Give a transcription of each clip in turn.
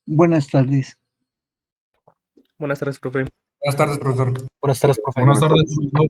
Buenas tardes. Buenas tardes, profe. Buenas tardes, profesor. Buenas tardes, profe. Buenas tardes, profesor.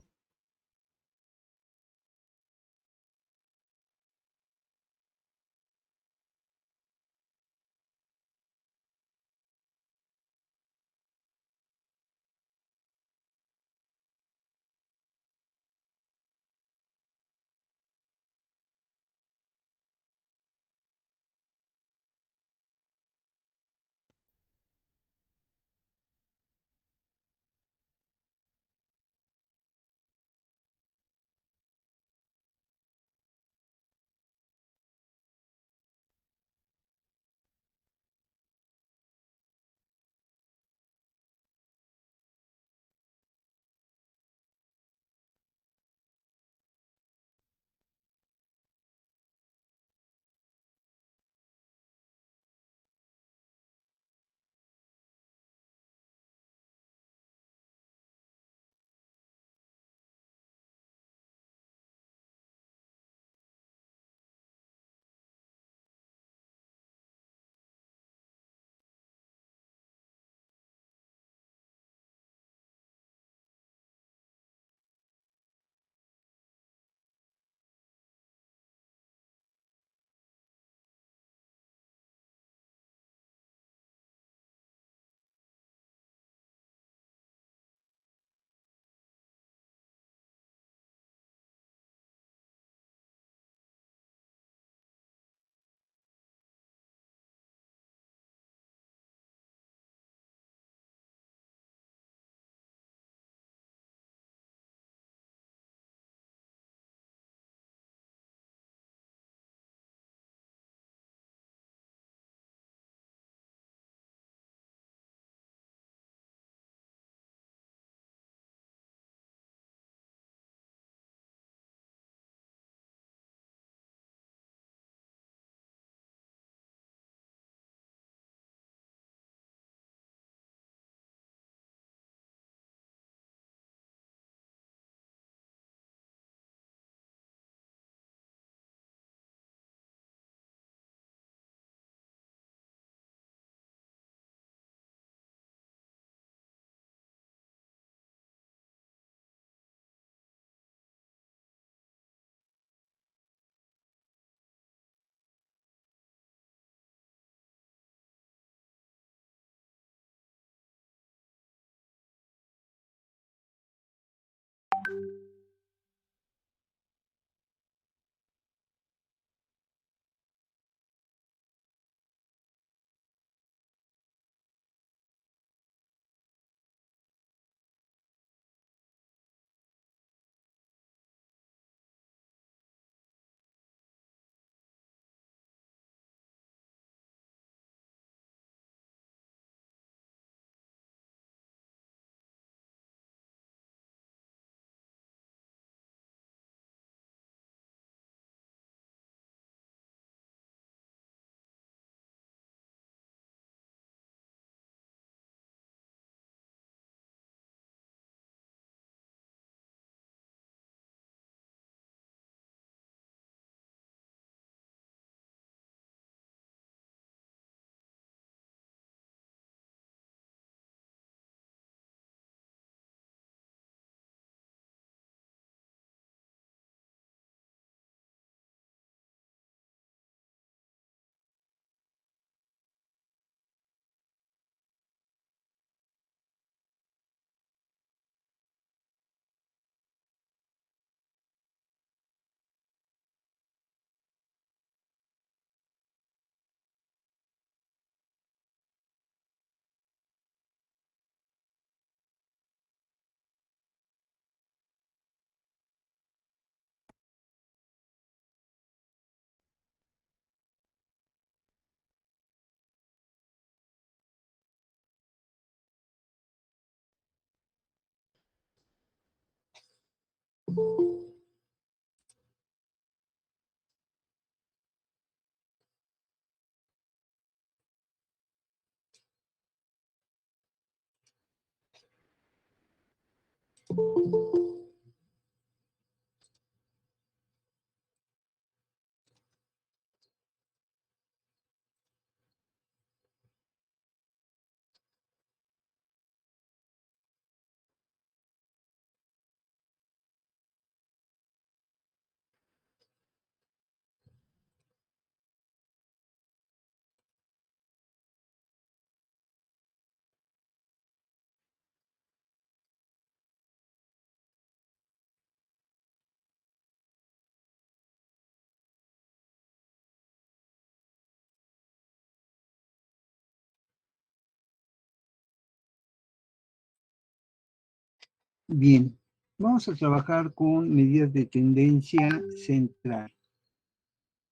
Bien, vamos a trabajar con medidas de tendencia central.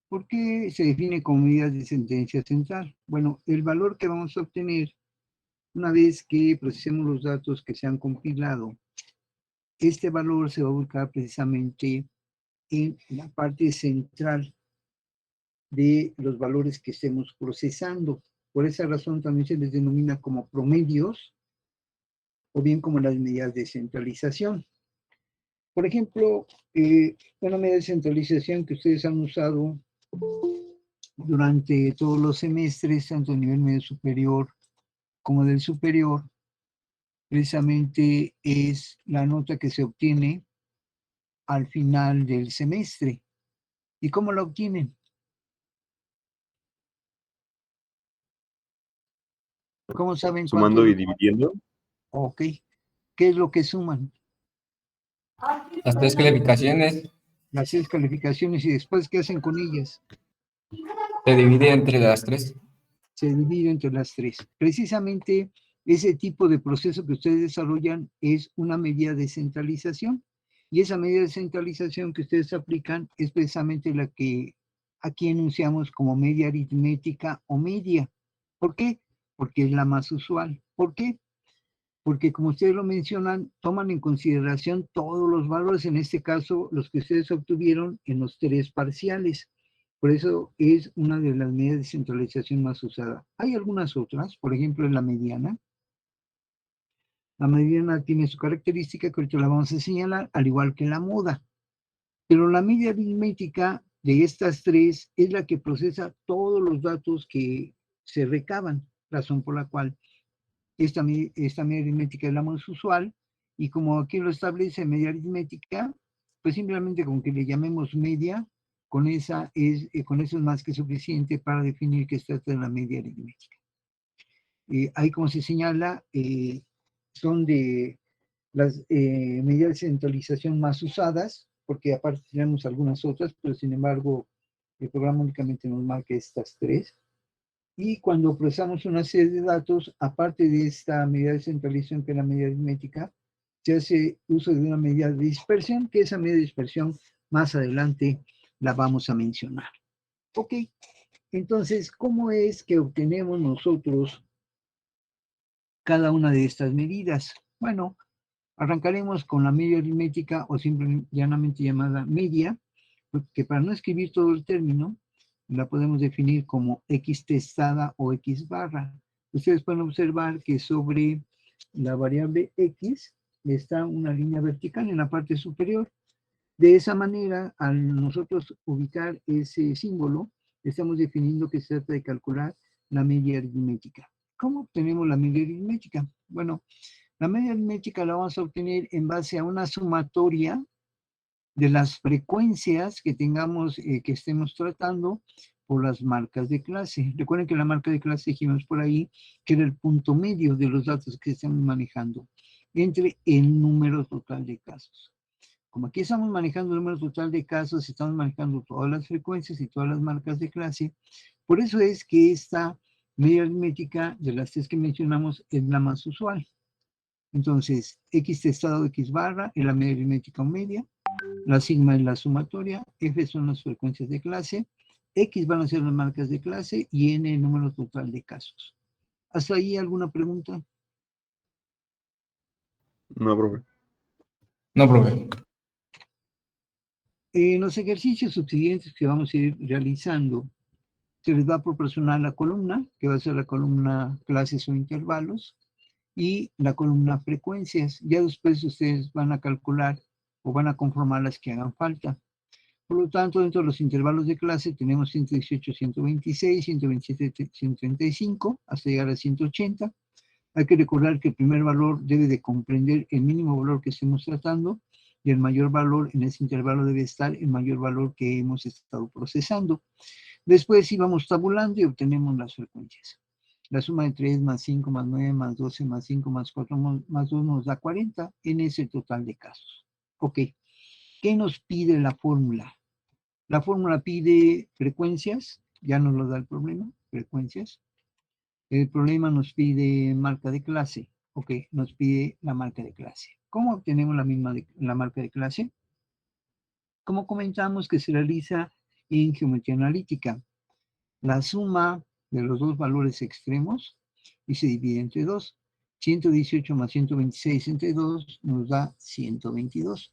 ¿Por qué se define como medidas de tendencia central? Bueno, el valor que vamos a obtener una vez que procesemos los datos que se han compilado, este valor se va a ubicar precisamente en la parte central de los valores que estemos procesando. Por esa razón también se les denomina como promedios o bien como las medidas de centralización. Por ejemplo, una medida de centralización que ustedes han usado durante todos los semestres, tanto a nivel medio superior como del superior, precisamente es la nota que se obtiene al final del semestre. ¿Y cómo la obtienen? ¿Cómo saben cuánto? Sumando y dividiendo. Ok. ¿Qué es lo que suman? Las 3 calificaciones Las 6 calificaciones y después, ¿qué hacen con ellas? se divide entre las 3. Se divide entre las 3. Precisamente ese tipo de proceso que ustedes desarrollan es una medida de centralización. Y esa medida de centralización que ustedes aplican es precisamente la que aquí enunciamos como media aritmética o media. ¿Por qué? Porque es la más usual. ¿Por qué? Porque como ustedes lo mencionan, toman en consideración todos los valores, en este caso los que ustedes obtuvieron en los 3 parciales. Por eso es una de las medidas de centralización más usada. Hay algunas otras, por ejemplo, la mediana. La mediana tiene su característica que ahorita la vamos a señalar, al igual que la moda. Pero la media aritmética de estas 3 es la que procesa todos los datos que se recaban, razón por la cual esta media aritmética es la más usual, y como aquí lo establece media aritmética, pues simplemente con que le llamemos media, con eso es más que suficiente para definir que se trata de la media aritmética. Ahí como se señala, son de las medidas de centralización más usadas, porque aparte tenemos algunas otras, pero sin embargo el programa únicamente nos marca estas 3. Y cuando procesamos una serie de datos, aparte de esta medida de centralización que es la medida aritmética, se hace uso de una medida de dispersión, que esa medida de dispersión más adelante la vamos a mencionar. Ok, entonces, ¿cómo es que obtenemos nosotros cada una de estas medidas? Bueno, arrancaremos con la media aritmética o simplemente llanamente llamada media, porque para no escribir todo el término, la podemos definir como X testada o X barra. Ustedes pueden observar que sobre la variable X está una línea vertical en la parte superior. De esa manera, al nosotros ubicar ese símbolo, estamos definiendo que se trata de calcular la media aritmética. ¿Cómo obtenemos la media aritmética? Bueno, la media aritmética la vamos a obtener en base a una sumatoria de las frecuencias que tengamos, que estemos tratando por las marcas de clase. Recuerden que la marca de clase dijimos por ahí que era el punto medio de los datos que estamos manejando entre el número total de casos. Como aquí estamos manejando el número total de casos, estamos manejando todas las frecuencias y todas las marcas de clase, por eso es que esta media aritmética de las 3 que mencionamos es la más usual. Entonces, X testado X barra es la media aritmética o media, la sigma es la sumatoria, F son las frecuencias de clase, X van a ser las marcas de clase y N el número total de casos. ¿Hasta ahí alguna pregunta? No, profe. No, profe. En los ejercicios subsiguientes que vamos a ir realizando, se les va a proporcionar la columna, que va a ser la columna clases o intervalos, y la columna frecuencias. Ya después ustedes van a calcular o van a conformar las que hagan falta. Por lo tanto, dentro de los intervalos de clase tenemos 118, 126, 127, 135, hasta llegar a 180. Hay que recordar que el primer valor debe de comprender el mínimo valor que estemos tratando y el mayor valor en ese intervalo debe estar el mayor valor que hemos estado procesando. Después íbamos tabulando y obtenemos las frecuencias. La suma de 3 más 5 más 9 más 12 más 5 más 4 más 2 nos da 40 en ese total de casos. Ok. ¿Qué nos pide la fórmula? La fórmula pide frecuencias, ya nos lo da el problema, frecuencias. El problema nos pide marca de clase. Ok, nos pide la marca de clase. ¿Cómo obtenemos la marca de clase? Como comentamos que se realiza en geometría analítica. La suma de los dos valores extremos y se divide entre 2. 118 más 126 entre 2 nos da 122.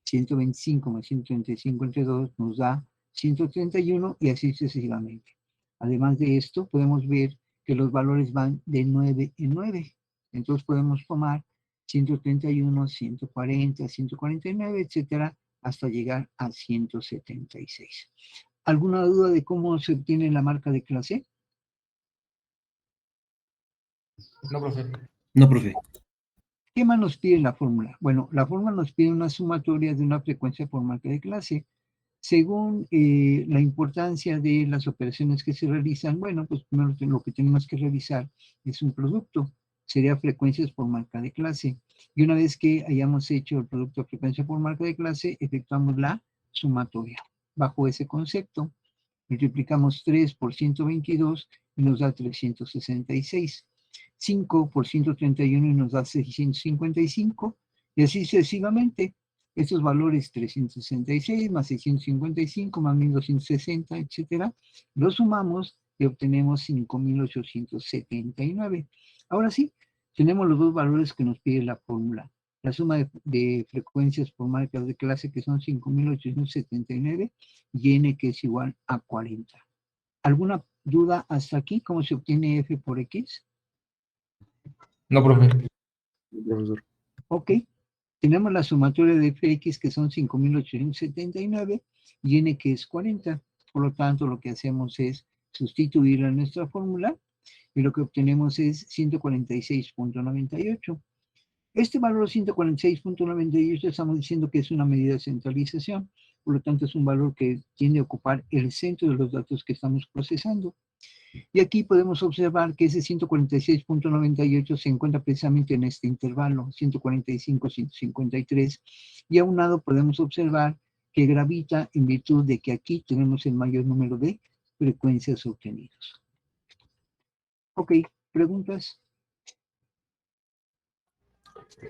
125 más 135 entre 2 nos da 131 y así sucesivamente. Además de esto, podemos ver que los valores van de 9 en 9. Entonces podemos tomar 131, 140, 149, etcétera, hasta llegar a 176. ¿Alguna duda de cómo se obtiene la marca de clase? No, profe. No, profe. ¿Qué más nos pide la fórmula? Bueno, la fórmula nos pide una sumatoria de una frecuencia por marca de clase. Según la importancia de las operaciones que se realizan, bueno, pues primero lo que tenemos que realizar es un producto, sería frecuencias por marca de clase. Y una vez que hayamos hecho el producto de frecuencia por marca de clase, efectuamos la sumatoria. Bajo ese concepto, multiplicamos 3 por 122 y nos da 366. 5 por 131 y nos da 655, y así sucesivamente. Estos valores 366 más 655 más 1260, etcétera, los sumamos y obtenemos 5879. Ahora sí, tenemos los dos valores que nos pide la fórmula. La suma de frecuencias por marcas de clase que son 5879 y n que es igual a 40. ¿Alguna duda hasta aquí? ¿Cómo se obtiene f por x? No, profe. Profesor. Ok, tenemos la sumatoria de fx que son 5879 y n que es 40. Por lo tanto, lo que hacemos es sustituirla en nuestra fórmula y lo que obtenemos es 146.98. Este valor 146.98 estamos diciendo que es una medida de centralización, por lo tanto es un valor que tiende a ocupar el centro de los datos que estamos procesando. Y aquí podemos observar que ese 146.98 se encuentra precisamente en este intervalo, 145-153, y aunado podemos observar que gravita en virtud de que aquí tenemos el mayor número de frecuencias obtenidas. Ok, ¿preguntas?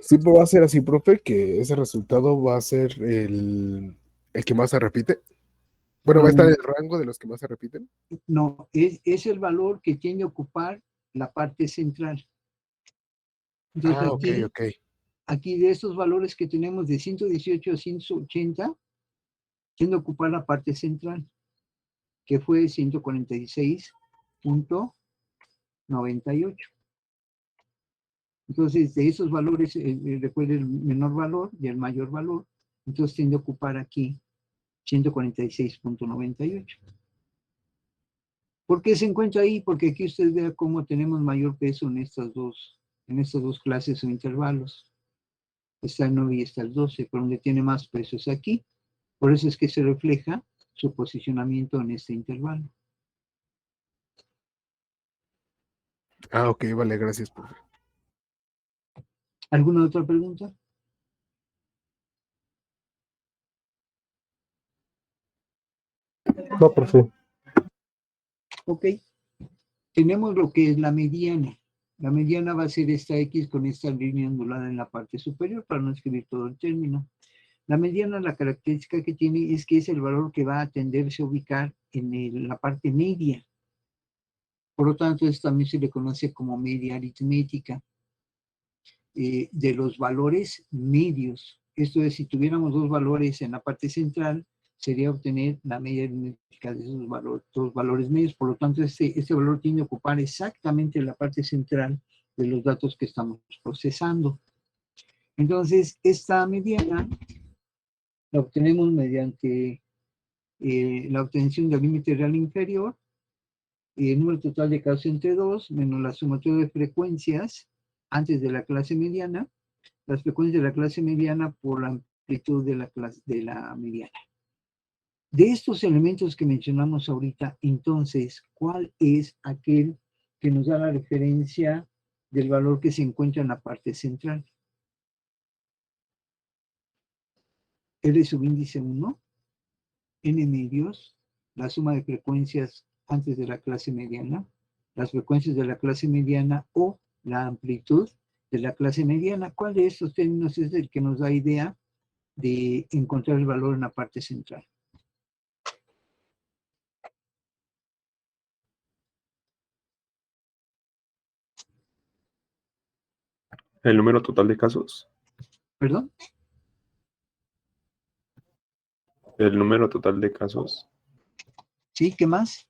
Sí, pues va a ser así, profe, que ese resultado va a ser el que más se repite. Bueno, va a estar en el rango de los que más se repiten. No, es el valor que tiende a ocupar la parte central. Entonces Ok. aquí de estos valores que tenemos de 118 a 180, tiende a ocupar la parte central, que fue 146.98. Entonces, de esos valores, recuerden el menor valor y el mayor valor, entonces tiende a ocupar aquí 146.98. ¿Por qué se encuentra ahí? Porque aquí usted vea cómo tenemos mayor peso en estas dos clases o intervalos. Está el 9 y está el 12, pero donde tiene más peso es aquí. Por eso es que se refleja su posicionamiento en este intervalo. Ok, vale, gracias, profe. ¿Alguna otra pregunta? No, profe. Ok. Tenemos lo que es la mediana. La mediana va a ser esta X con esta línea ondulada en la parte superior para no escribir todo el término. La mediana, la característica que tiene es que es el valor que va a tenderse a ubicar en la parte media. Por lo tanto, esto también se le conoce como media aritmética de los valores medios. Esto es, si tuviéramos dos valores en la parte central, sería obtener la media aritmética de esos valores, dos valores medios. Por lo tanto, este valor tiende a ocupar exactamente la parte central de los datos que estamos procesando. Entonces, esta mediana la obtenemos mediante la obtención del límite real inferior, el número total de casos entre 2, menos la sumatoria de frecuencias antes de la clase mediana, las frecuencias de la clase mediana por la amplitud de la mediana. De estos elementos que mencionamos ahorita, entonces, ¿cuál es aquel que nos da la referencia del valor que se encuentra en la parte central? R subíndice 1, N medios, la suma de frecuencias antes de la clase mediana, las frecuencias de la clase mediana o la amplitud de la clase mediana. ¿Cuál de estos términos es el que nos da idea de encontrar el valor en la parte central? El número total de casos. ¿Perdón? El número total de casos. ¿Sí? ¿Qué más?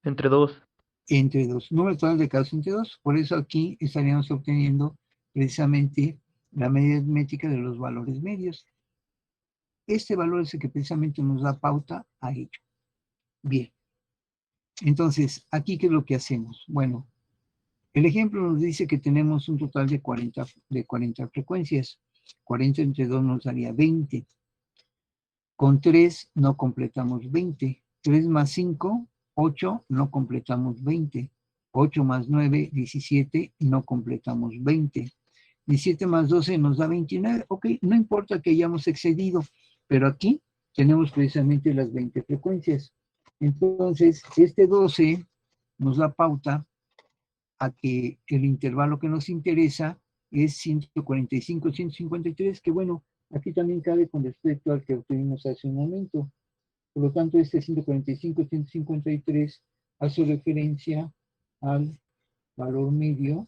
Entre 2. Entre 2. Número total de casos entre 2. Por eso aquí estaríamos obteniendo precisamente la media aritmética de los valores medios. Este valor es el que precisamente nos da pauta a ello. Bien. Entonces, ¿aquí qué es lo que hacemos? Bueno, el ejemplo nos dice que tenemos un total de 40 frecuencias. 40 entre 2 nos daría 20. Con 3 no completamos 20. 3 más 5, 8, no completamos 20. 8 más 9, 17, no completamos 20. 17 más 12 nos da 29. Ok, no importa que hayamos excedido, pero aquí tenemos precisamente las 20 frecuencias. Entonces, este 12 nos da pauta a que el intervalo que nos interesa es 145, 153, que bueno, aquí también cabe con respecto al que obtuvimos hace un momento. Por lo tanto, este 145, 153 hace referencia al valor medio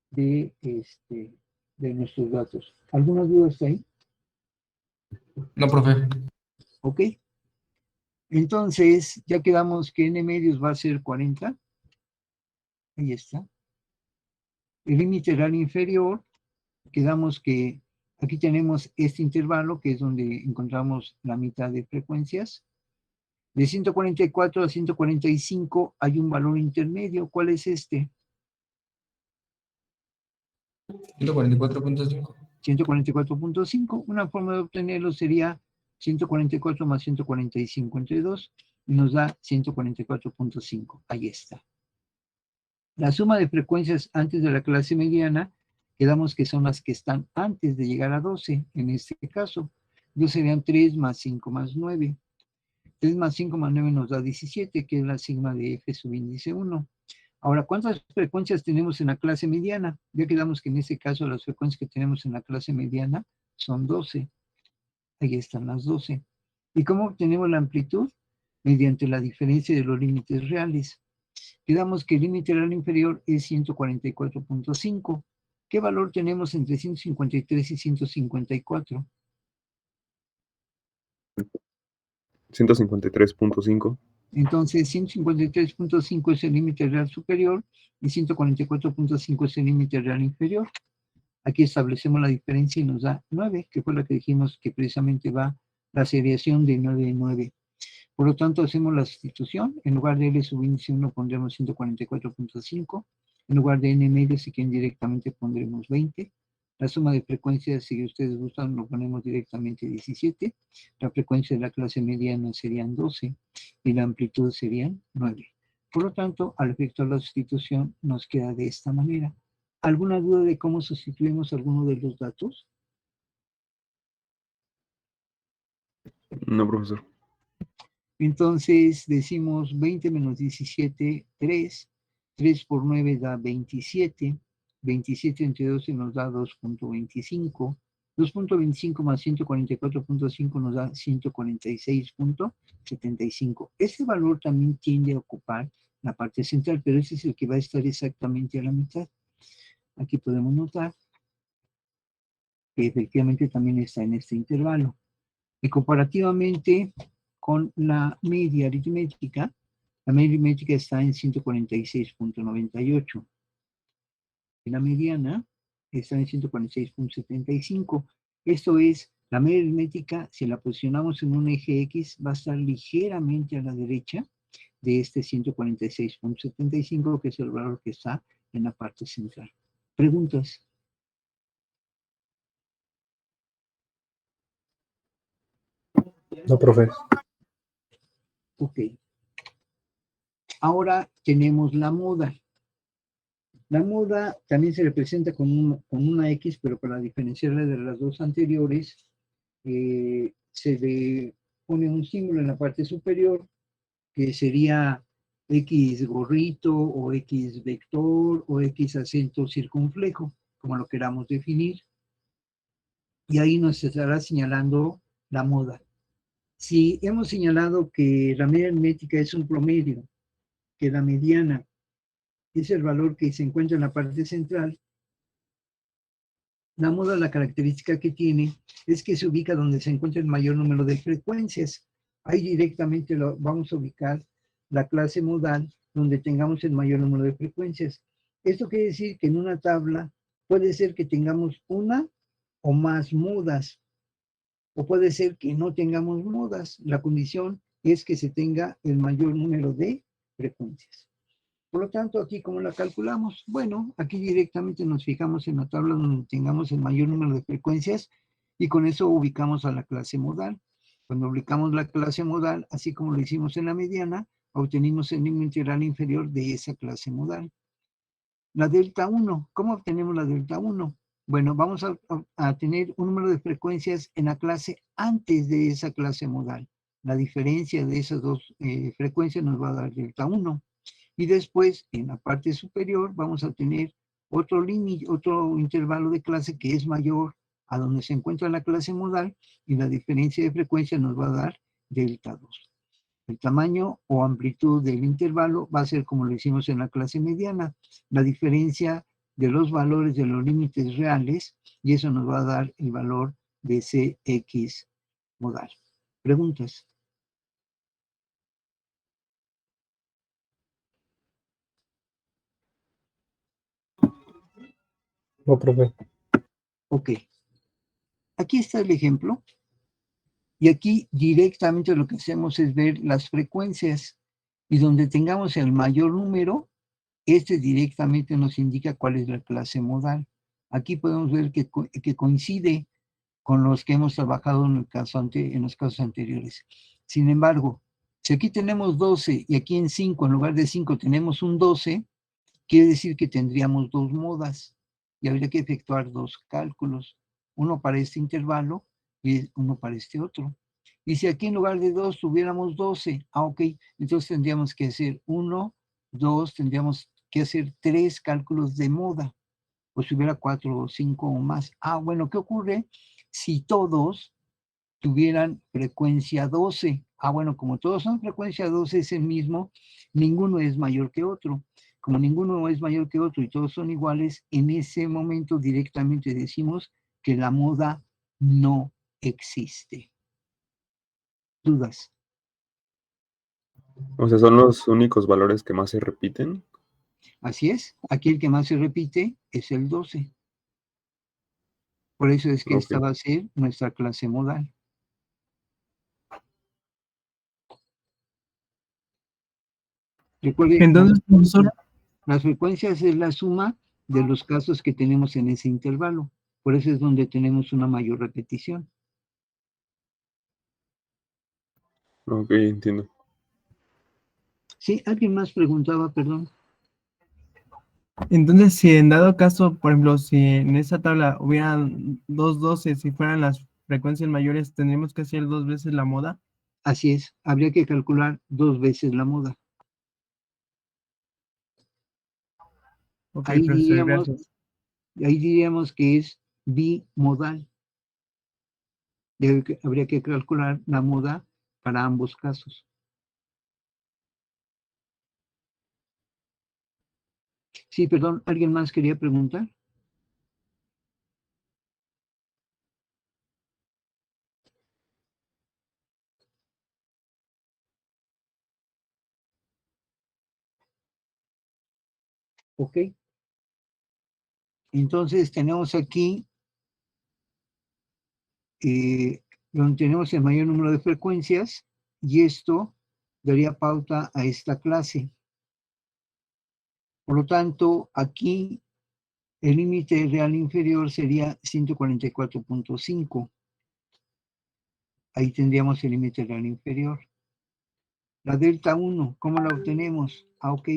de nuestros datos. ¿Alguna duda hasta ahí? No, profe. Ok. Entonces, ya quedamos que n medios va a ser 40. Ahí está. El límite real inferior, quedamos que aquí tenemos este intervalo, que es donde encontramos la mitad de frecuencias. De 144 a 145 hay un valor intermedio. ¿Cuál es este? 144.5. 144.5. Una forma de obtenerlo sería 144 más 145 entre 2 y nos da 144.5. Ahí está. La suma de frecuencias antes de la clase mediana, quedamos que son las que están antes de llegar a 12, en este caso. Entonces serían 3 más 5 más 9. 3 más 5 más 9 nos da 17, que es la sigma de F subíndice 1. Ahora, ¿cuántas frecuencias tenemos en la clase mediana? Ya quedamos que en este caso las frecuencias que tenemos en la clase mediana son 12. Ahí están las 12. ¿Y cómo obtenemos la amplitud? Mediante la diferencia de los límites reales. Quedamos que el límite real inferior es 144.5. ¿Qué valor tenemos entre 153 y 154? 153.5. Entonces, 153.5 es el límite real superior y 144.5 es el límite real inferior. Aquí establecemos la diferencia y nos da 9, que fue la que dijimos que precisamente va la seriación de 9 en 9. Por lo tanto, hacemos la sustitución. En lugar de L subíndice 1 pondremos 144.5. En lugar de N medio, si quieren directamente pondremos 20. La suma de frecuencias, si ustedes gustan, lo ponemos directamente 17. La frecuencia de la clase mediana serían 12 y la amplitud serían 9. Por lo tanto, al efectuar la sustitución, nos queda de esta manera. ¿Alguna duda de cómo sustituimos alguno de los datos? No, profesor. Entonces decimos 20 menos 17, 3. 3 por 9 da 27. 27 entre 12 nos da 2.25. 2.25 más 144.5 nos da 146.75. Este valor también tiende a ocupar la parte central, pero ese es el que va a estar exactamente a la mitad. Aquí podemos notar que efectivamente también está en este intervalo. Y comparativamente, con la media aritmética. La media aritmética está en 146.98. Y la mediana está en 146.75. Esto es, la media aritmética, si la posicionamos en un eje X, va a estar ligeramente a la derecha de este 146.75, que es el valor que está en la parte central. ¿Preguntas? No, profe. Ok. Ahora tenemos la moda. La moda también se representa con una X, pero para diferenciarla de las dos anteriores, se le pone un símbolo en la parte superior, que sería X gorrito, o X vector, o X acento circunflejo, como lo queramos definir. Y ahí nos estará señalando la moda. Si hemos señalado que la media aritmética es un promedio, que la mediana es el valor que se encuentra en la parte central, la moda, la característica que tiene es que se ubica donde se encuentra el mayor número de frecuencias. Ahí directamente vamos a ubicar la clase modal donde tengamos el mayor número de frecuencias. Esto quiere decir que en una tabla puede ser que tengamos una o más modas, o puede ser que no tengamos modas. La condición es que se tenga el mayor número de frecuencias. Por lo tanto, aquí, ¿cómo la calculamos? Bueno, aquí directamente nos fijamos en la tabla donde tengamos el mayor número de frecuencias y con eso ubicamos a la clase modal. Cuando ubicamos la clase modal, así como lo hicimos en la mediana, obtenemos el límite integral inferior de esa clase modal. La delta 1, ¿cómo obtenemos la delta 1? Bueno, vamos a tener un número de frecuencias en la clase antes de esa clase modal. La diferencia de esas dos frecuencias nos va a dar delta 1. Y después, en la parte superior, vamos a tener otro límite, otro intervalo de clase que es mayor a donde se encuentra la clase modal, y la diferencia de frecuencia nos va a dar delta 2. El tamaño o amplitud del intervalo va a ser como lo hicimos en la clase mediana, la diferencia de los valores de los límites reales, y eso nos va a dar el valor de Cx modal. ¿Preguntas? No, profe. Ok. Aquí está el ejemplo. Y aquí directamente lo que hacemos es ver las frecuencias, y donde tengamos el mayor número, este directamente nos indica cuál es la clase modal. Aquí podemos ver que coincide con los que hemos trabajado en los casos anteriores. Sin embargo, si aquí tenemos 12 y aquí en 5, en lugar de 5 tenemos un 12, quiere decir que tendríamos dos modas y habría que efectuar dos cálculos, uno para este intervalo y uno para este otro. Y si aquí en lugar de 2 tuviéramos 12, ok, entonces tendríamos que hacer 1, 2, tendríamos que hacer 3 cálculos de moda, o si hubiera 4 o 5 o más. Bueno, ¿qué ocurre si todos tuvieran frecuencia 12? Bueno, como todos son frecuencia 12, es el mismo, ninguno es mayor que otro. Como ninguno es mayor que otro y todos son iguales, en ese momento directamente decimos que la moda no existe. ¿Dudas? O sea, son los únicos valores que más se repiten. Así es, aquí el que más se repite es el 12. Por eso es que Ok. esta va a ser nuestra clase modal. Recuerde, Entonces, profesor, las frecuencias es la suma de los casos que tenemos en ese intervalo. Por eso es donde tenemos una mayor repetición. Ok, entiendo. Sí, alguien más preguntaba, perdón. entonces si en dado caso, por ejemplo, si en esa tabla hubieran dos 12, si fueran las frecuencias mayores, ¿tendríamos que hacer dos veces la moda? Así es, habría que calcular dos veces la moda. Ok, Ahí profesor, diríamos, gracias. ahí diríamos que es bimodal. Habría que calcular la moda para ambos casos. Sí, perdón, ¿alguien más quería preguntar? ¿Ok? Entonces tenemos aquí donde tenemos el mayor número de frecuencias y esto daría pauta a esta clase. Por lo tanto, aquí el límite real inferior sería 144.5. Ahí tendríamos el límite real inferior. La delta 1, ¿cómo la obtenemos? Ok.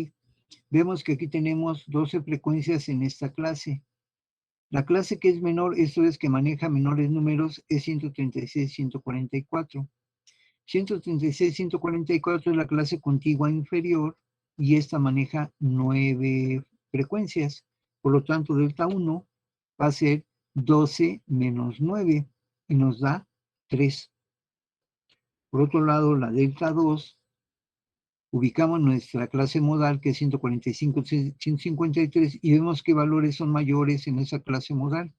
Vemos que aquí tenemos 12 frecuencias en esta clase. La clase que es menor, esto es que maneja menores números, es 136-144. 136-144 es la clase contigua inferior y esta maneja 9 frecuencias. Por lo tanto, delta 1 va a ser 12 menos 9 y nos da 3. Por otro lado, la delta 2, ubicamos nuestra clase modal que es 145-153 y vemos qué valores son mayores en esa clase modal.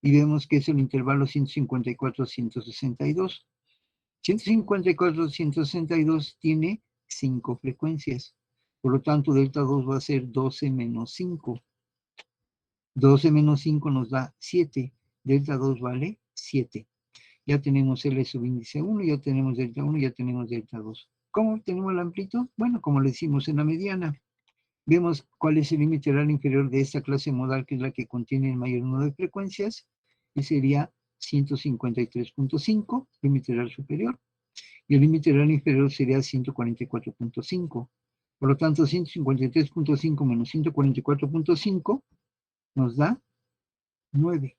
Y vemos que es el intervalo 154-162. 154-162 tiene 5 frecuencias. Por lo tanto, delta 2 va a ser 12 menos 5. 12 menos 5 nos da 7. Delta 2 vale 7. Ya tenemos L subíndice 1, ya tenemos delta 1, ya tenemos delta 2. ¿Cómo obtenemos la amplitud? Bueno, como le decimos en la mediana. Vemos cuál es el límite real inferior de esta clase modal, que es la que contiene el mayor número de frecuencias, y sería 153.5, límite real superior, y el límite real inferior sería 144.5. Por lo tanto, 153.5 menos 144.5 nos da 9.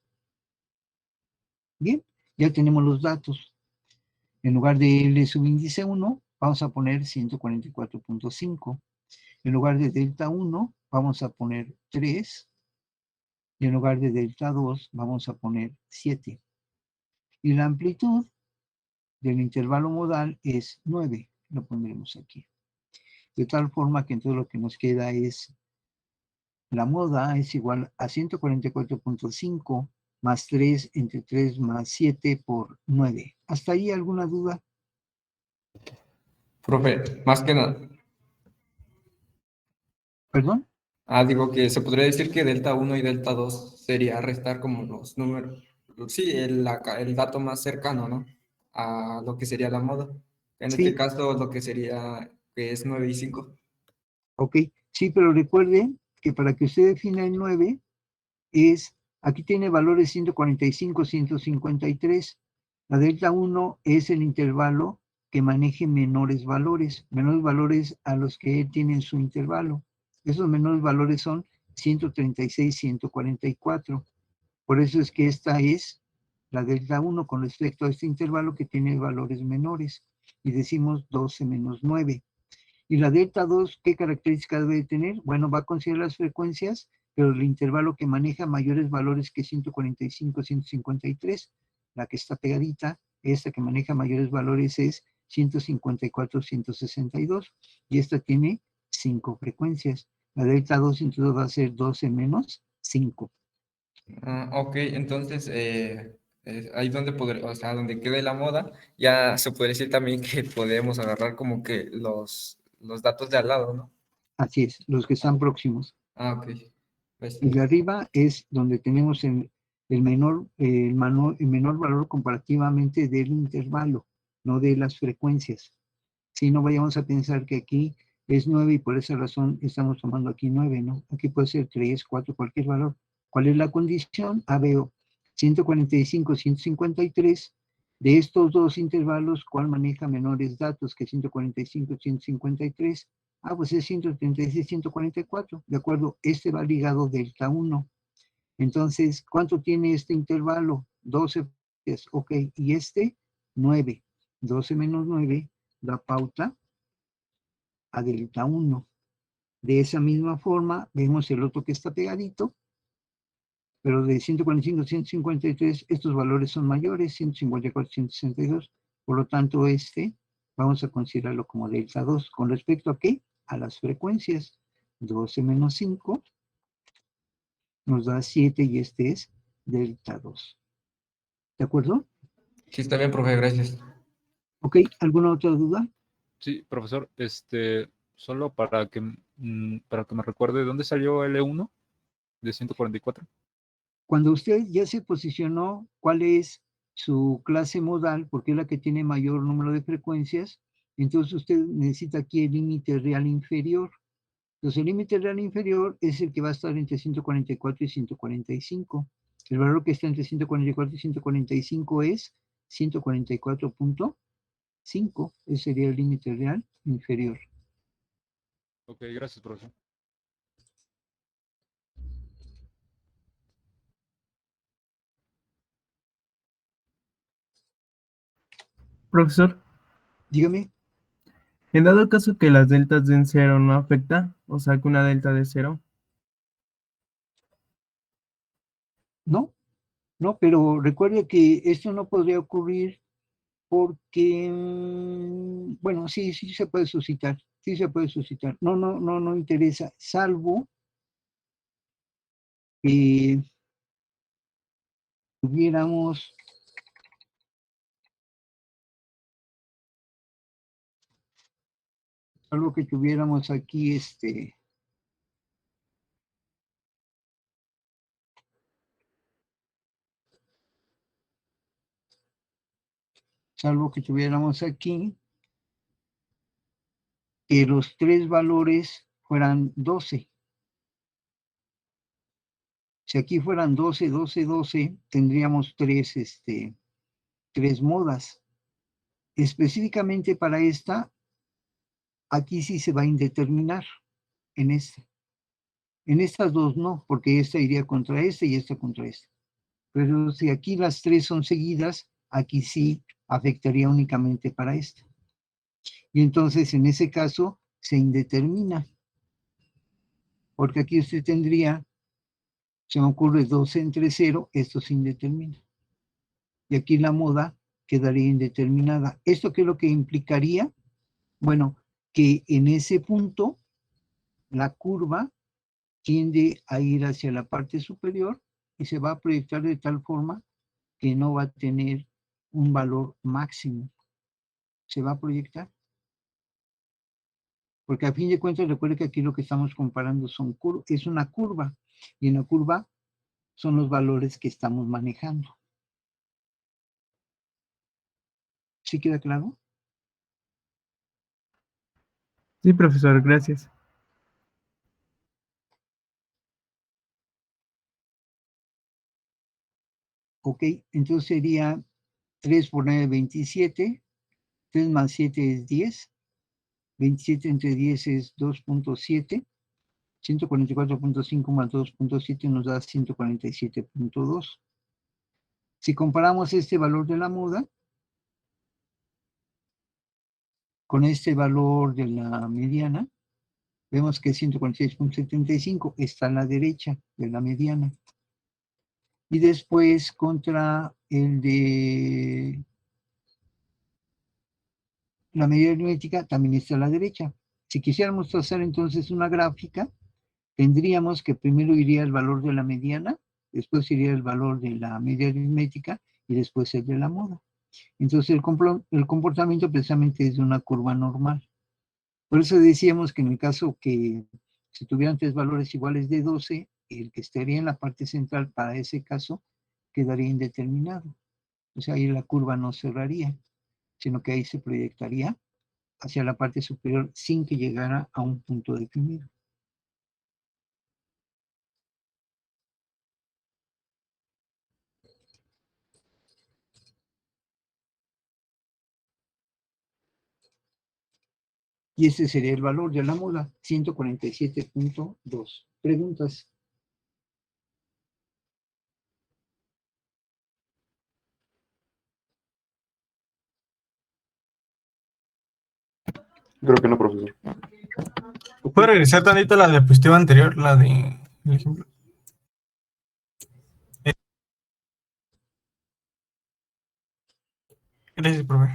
Bien, ya tenemos los datos. En lugar de L subíndice 1, vamos a poner 144.5. En lugar de delta 1, vamos a poner 3. Y en lugar de delta 2, vamos a poner 7. Y la amplitud del intervalo modal es 9. Lo pondremos aquí. De tal forma que entonces lo que nos queda es, la moda es igual a 144.5 más 3 entre 3 más 7 por 9. ¿Hasta ahí alguna duda? Profe, más que nada. ¿Perdón? Digo que se podría decir que delta 1 y delta 2 sería restar como los números. Sí, el dato más cercano, ¿no? A lo que sería la moda. En este Sí, caso, lo que sería, que es 9 y 5. ok. Sí, pero recuerden que para que usted defina el 9, aquí tiene valores 145, 153. La delta 1 es el intervalo que maneje menores valores a los que él tiene en su intervalo. Esos menores valores son 136, 144. Por eso es que esta es la delta 1 con respecto a este intervalo que tiene valores menores. Y decimos 12 menos 9. Y la delta 2, ¿qué características debe tener? Bueno, va a considerar las frecuencias, pero el intervalo que maneja mayores valores que 145, 153. La que está pegadita, esta que maneja mayores valores es 154, 162. Y esta tiene 5 frecuencias. La delta 2 entonces va a ser 12 menos 5. Ok, entonces ahí donde o sea, donde quede la moda, ya se puede decir también que podemos agarrar como que los datos de al lado, ¿no? Así es, los que están próximos. Ok. Pues, Y de arriba es donde tenemos el menor valor comparativamente del intervalo, no de las frecuencias. Si no vayamos a pensar que aquí es 9 y por esa razón estamos tomando aquí 9, ¿no? Aquí puede ser 3, 4, cualquier valor. ¿Cuál es la condición? Veo 145, 153. De estos dos intervalos, ¿cuál maneja menores datos que 145, 153? Pues es 136, 144. De acuerdo, este va ligado delta 1. Entonces, ¿cuánto tiene este intervalo? 12. Ok, y este, 9. 12 menos 9 da pauta a delta 1. De esa misma forma, vemos el otro que está pegadito, pero de 145 a 153, estos valores son mayores, 154, 162. Por lo tanto, vamos a considerarlo como delta 2. ¿Con respecto a qué? A las frecuencias. 12 menos 5 nos da 7 y este es delta 2. ¿De acuerdo? sí, está bien, profe, gracias. Ok, ¿alguna otra duda? Sí, profesor, solo para que me recuerde, ¿de dónde salió L1 de 144? Cuando usted ya se posicionó cuál es su clase modal, porque es la que tiene mayor número de frecuencias, entonces usted necesita aquí el límite real inferior. Entonces el límite real inferior es el que va a estar entre 144 y 145. El valor que está entre 144 y 145 es 144.5. Ese sería el límite real inferior. Ok, gracias, profesor. Profesor, Dígame. en dado caso que las deltas den cero, ¿no afecta? O sea, que una delta de cero. No, no, pero recuerde que esto no podría ocurrir porque, bueno, sí se puede suscitar, sí se puede suscitar. No interesa, salvo que tuviéramos algo que tuviéramos aquí, salvo que tuviéramos aquí que los tres valores fueran 12. Si aquí fueran 12, 12, 12, tendríamos tres modas. Específicamente para esta, aquí sí se va a indeterminar en esta. En estas dos no, porque esta iría contra esta y esta contra esta. Pero si aquí las tres son seguidas, aquí sí afectaría únicamente para esta. Y entonces en ese caso se indetermina. Porque aquí usted tendría, se me ocurre 12 entre 0, esto se indetermina. Y aquí la moda quedaría indeterminada. ¿Esto qué es lo que implicaría? Bueno, que en ese punto la curva tiende a ir hacia la parte superior y se va a proyectar de tal forma que no va a tener un valor máximo. Se va a proyectar. Porque a fin de cuentas, recuerde que aquí lo que estamos comparando es una curva. Y en la curva son los valores que estamos manejando. ¿Sí queda claro? Sí, profesor, gracias. Ok, entonces sería 3 por 9, 27. 3 más 7 es 10. 27 entre 10 es 2.7. 144.5 más 2.7 nos da 147.2. Si comparamos este valor de la moda con este valor de la mediana, vemos que 146.75 está a la derecha de la mediana. Y después contra el de la medida aritmética también está a la derecha. Si quisiéramos trazar entonces una gráfica, tendríamos que primero iría el valor de la mediana, después iría el valor de la media aritmética y después el de la moda. Entonces el comportamiento precisamente es de una curva normal. Por eso decíamos que en el caso que si tuvieran tres valores iguales de 12, el que estaría en la parte central para ese caso quedaría indeterminado. O sea, ahí la curva no cerraría, sino que ahí se proyectaría hacia la parte superior sin que llegara a un punto definido. Y ese sería el valor de la moda, 147.2. ¿Preguntas? Creo que no, profesor. ¿Puedo regresar tantito a la diapositiva anterior, la de el ejemplo? Gracias, profe.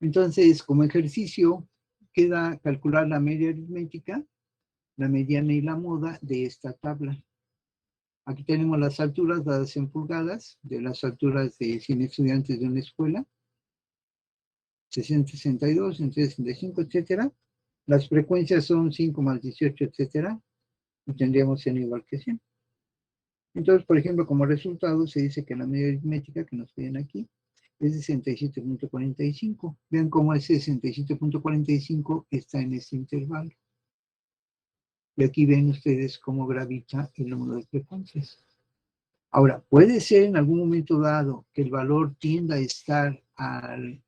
Entonces, como ejercicio, queda calcular la media aritmética, la mediana y la moda de esta tabla. Aquí tenemos las alturas dadas en pulgadas, de las alturas de 100 estudiantes de una escuela, 60, 62, 65, etcétera. Las frecuencias son 5 más 18, etcétera, y tendríamos n igual que 100. Entonces, por ejemplo, como resultado se dice que la media aritmética que nos piden aquí es 67.45. Vean cómo ese 67.45 está en este intervalo. Y aquí ven ustedes cómo gravita el número de frecuencias. Ahora, puede ser en algún momento dado que el valor tienda a estar al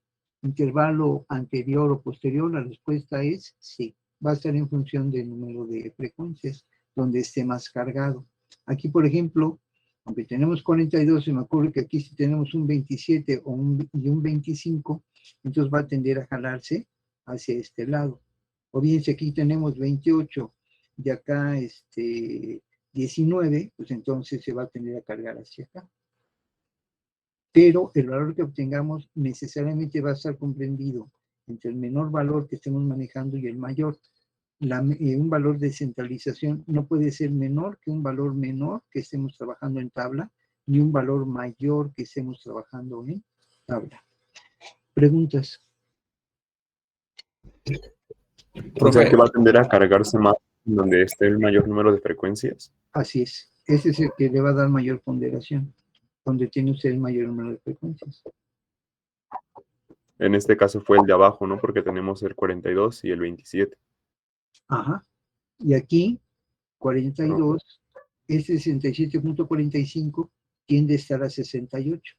intervalo anterior o posterior. La respuesta es sí. Va a estar en función del número de frecuencias, donde esté más cargado. Aquí, por ejemplo, aunque tenemos 42, se me ocurre que aquí si tenemos un 27 y un 25, entonces va a tender a jalarse hacia este lado. O bien si aquí tenemos 28 y acá 19, pues entonces se va a tender a cargar hacia acá. Pero el valor que obtengamos necesariamente va a estar comprendido entre el menor valor que estemos manejando y el mayor. Un valor de centralización no puede ser menor que un valor menor que estemos trabajando en tabla, ni un valor mayor que estemos trabajando en tabla. ¿Preguntas? O sea que va a tender a cargarse más donde esté el mayor número de frecuencias. Así es. Ese es el que le va a dar mayor ponderación, donde tiene usted el mayor número de frecuencias. En este caso fue el de abajo, ¿no? Porque tenemos el 42 y el 27. Ajá. Y aquí, 42, este 67.45 tiende a estar a 68.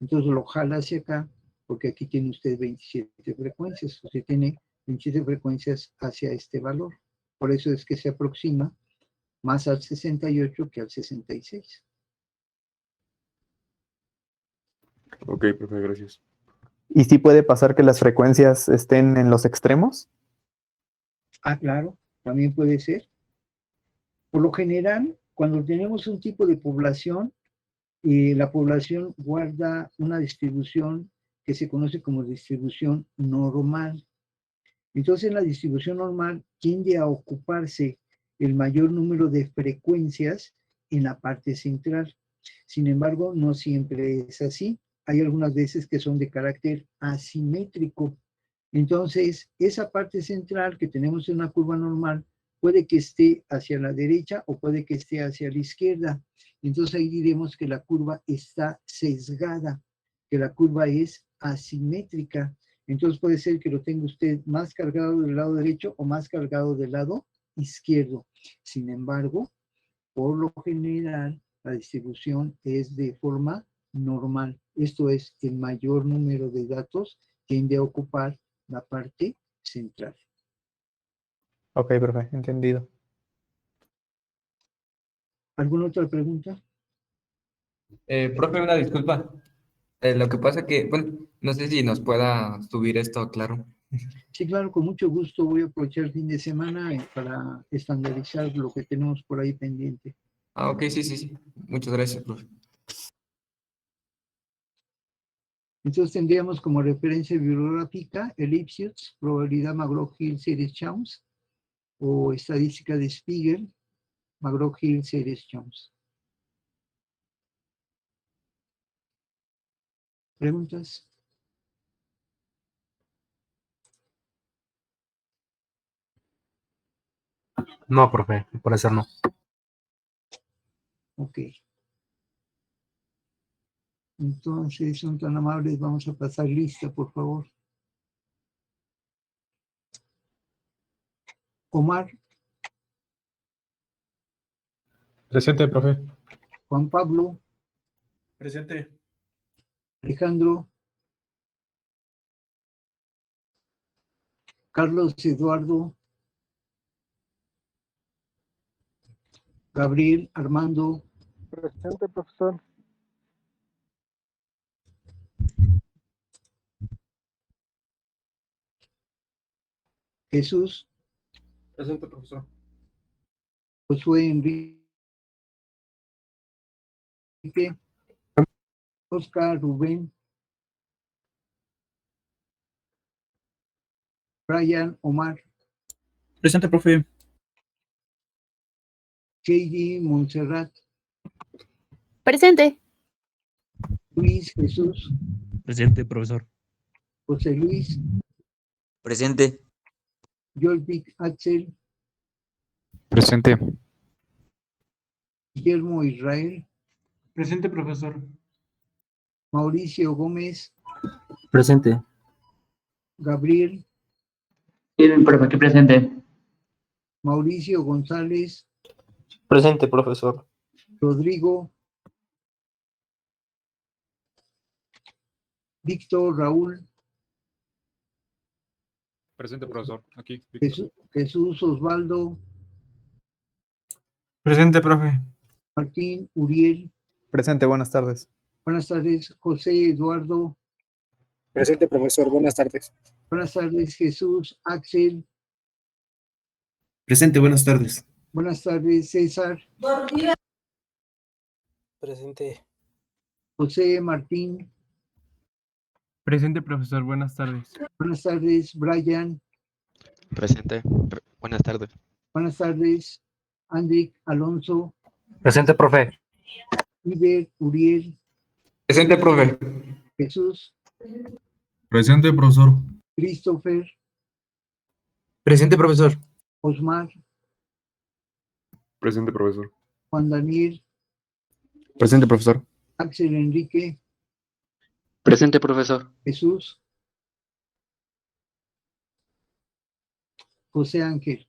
Entonces lo jala hacia acá, porque aquí tiene usted 27 frecuencias. Usted tiene 27 frecuencias hacia este valor. Por eso es que se aproxima más al 68 que al 66. Ok, profe, gracias. ¿Y sí puede pasar que las frecuencias estén en los extremos? Ah, claro, también puede ser. Por lo general, cuando tenemos un tipo de población, la población guarda una distribución que se conoce como distribución normal. Entonces, la distribución normal tiende a ocuparse el mayor número de frecuencias en la parte central. Sin embargo, no siempre es así. Hay algunas veces que son de carácter asimétrico. Entonces, esa parte central que tenemos en una curva normal puede que esté hacia la derecha o puede que esté hacia la izquierda. Entonces ahí diremos que la curva está sesgada, que la curva es asimétrica. Entonces puede ser que lo tenga usted más cargado del lado derecho o más cargado del lado izquierdo. Sin embargo, por lo general, la distribución es de forma normal. Esto es, el mayor número de datos tiende a ocupar la parte central. Ok, profe, entendido. ¿Alguna otra pregunta? Profe, una disculpa. Lo que pasa que, bueno, no sé si nos pueda subir esto, claro. Sí, claro, con mucho gusto voy a aprovechar el fin de semana para estandarizar lo que tenemos por ahí pendiente. Ah, ok, sí, sí, sí. Muchas gracias, profe. Entonces tendríamos como referencia bibliográfica el Ipsos, probabilidad McGraw-Hill Series-Chance, o estadística de Spiegel, McGraw-Hill Series-Chance. ¿Preguntas? No, profe, al parecer no. Ok. Entonces, son tan amables, vamos a pasar lista, por favor. Omar, Presente, profe. Juan Pablo, Presente. Alejandro, Carlos Eduardo, Gabriel, Armando, Presente, profesor. Jesús, Presente, profesor. Josué, Enrique, Oscar, Rubén, Brian, Omar, Presente, profe. Katie, Montserrat, Presente. Luis Jesús, Presente, profesor. José Luis, Presente. Yolvik Axel, Presente. Guillermo Israel, Presente, profesor. Mauricio Gómez, Presente. Gabriel, Profe, presente. Mauricio González, Presente, profesor. Rodrigo, Víctor Raúl, Presente, profesor. Aquí. Jesús Osvaldo, Presente, profe. Martín Uriel, Presente, buenas tardes. buenas tardes, José Eduardo, Presente, profesor. Buenas tardes. buenas tardes, Jesús Axel, Presente, buenas tardes. buenas tardes, César, Presente. José Martín, Presente, profesor. Buenas tardes. buenas tardes, Brian, Presente. Buenas tardes. buenas tardes, Andrick Alonso, Presente, profe. Iber Uriel, Presente, profe. Jesús, Presente, profesor. Christopher, Presente, profesor. Osmar, Presente, profesor. Juan Daniel, Presente, profesor. Axel Enrique, Presente, profesor. Jesús, José Ángel.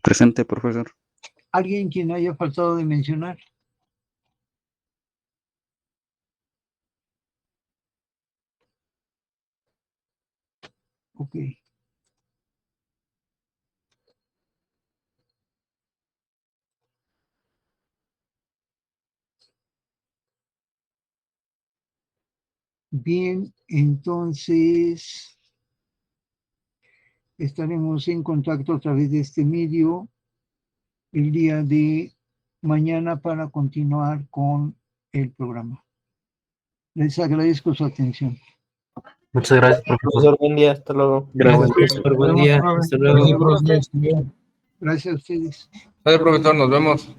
Presente, profesor. ¿Alguien quien haya faltado de mencionar? Ok. Bien, entonces estaremos en contacto a través de este medio el día de mañana para continuar con el programa. Les agradezco su atención. Muchas gracias, Profesor, buen día. Hasta luego. Gracias, profesor. Buen día. Hasta luego. Gracias a ustedes. Gracias, profesor. Nos vemos.